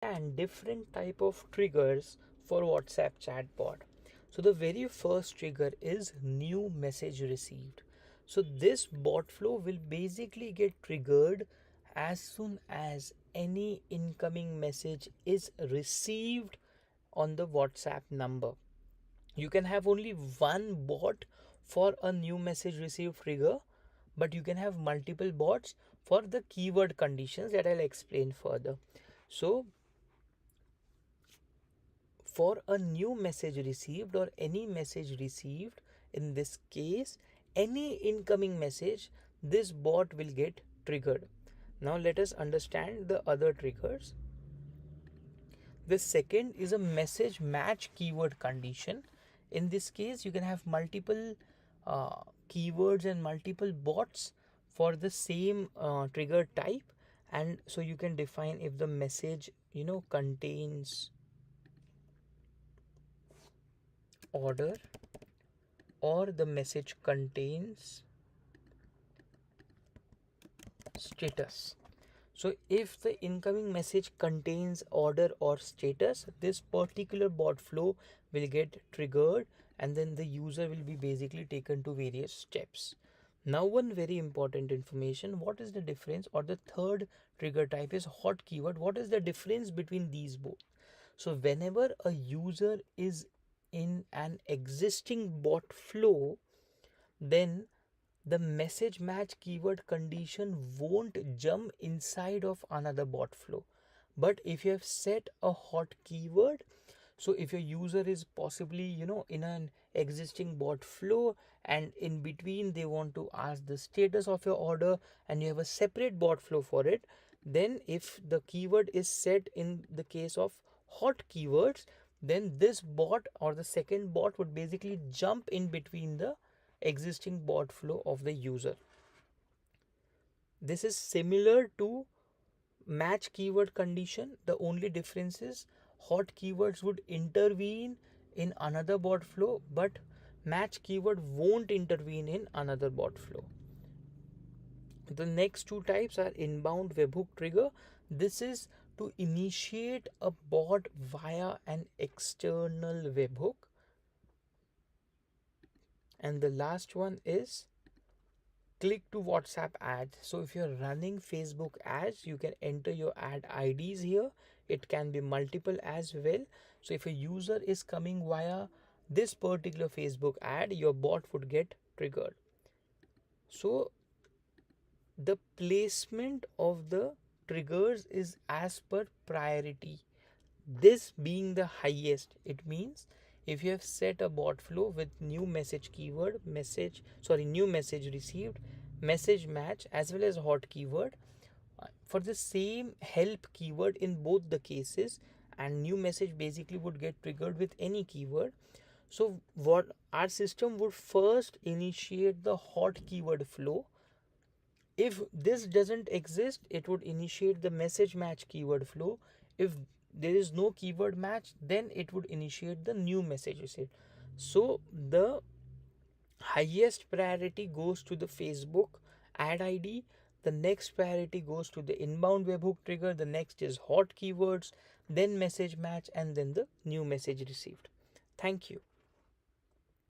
and different type of triggers for WhatsApp chatbot. So the very first trigger is new message received. So this bot flow will basically get triggered as soon as any incoming message is received on the WhatsApp number. You can have only one bot for a new message received trigger, but you can have multiple bots for the keyword conditions that I'll explain further. So for a new message received or any message received, in this case any incoming message, this bot will get triggered. Now let us understand the other triggers. The second is a message match keyword condition. In this case you can have multiple keywords and multiple bots for the same trigger type, and so you can define if the message contains order or the message contains status. So if the incoming message contains order or status, this particular bot flow will get triggered, and then the user will be basically taken to various steps. Now one very important information, what is the difference, or the third trigger type is hot keyword. What is the difference between these both? So whenever a user is in an existing bot flow, then the message match keyword condition won't jump inside of another bot flow. But if you have set a hot keyword, so if your user is possibly in an existing bot flow, and in between they want to ask the status of your order, and you have a separate bot flow for it, then if the keyword is set in the case of hot keywords, then this bot or the second bot would basically jump in between the existing bot flow of the user. This is similar to match keyword condition. The only difference is hot keywords would intervene in another bot flow, but match keyword won't intervene in another bot flow. The next two types are inbound webhook trigger. This is to initiate a bot via an external webhook. And the last one is click to WhatsApp ads. So if you're running Facebook ads, you can enter your ad IDs here. It can be multiple as well. So if a user is coming via this particular Facebook ad, your bot would get triggered. So the placement of the triggers is as per priority. This being the highest, it means if you have set a bot flow with new message keyword, new message received, message match as well as hot keyword, for the same help keyword in both the cases, and new message basically would get triggered with any keyword. So what our system would first initiate the hot keyword flow. If this doesn't exist, it would initiate the message match keyword flow. If there is no keyword match, then it would initiate the new message received. So the highest priority goes to the Facebook ad ID. The next priority goes to the inbound webhook trigger. The next is hot keywords, then message match, and then the new message received. Thank you.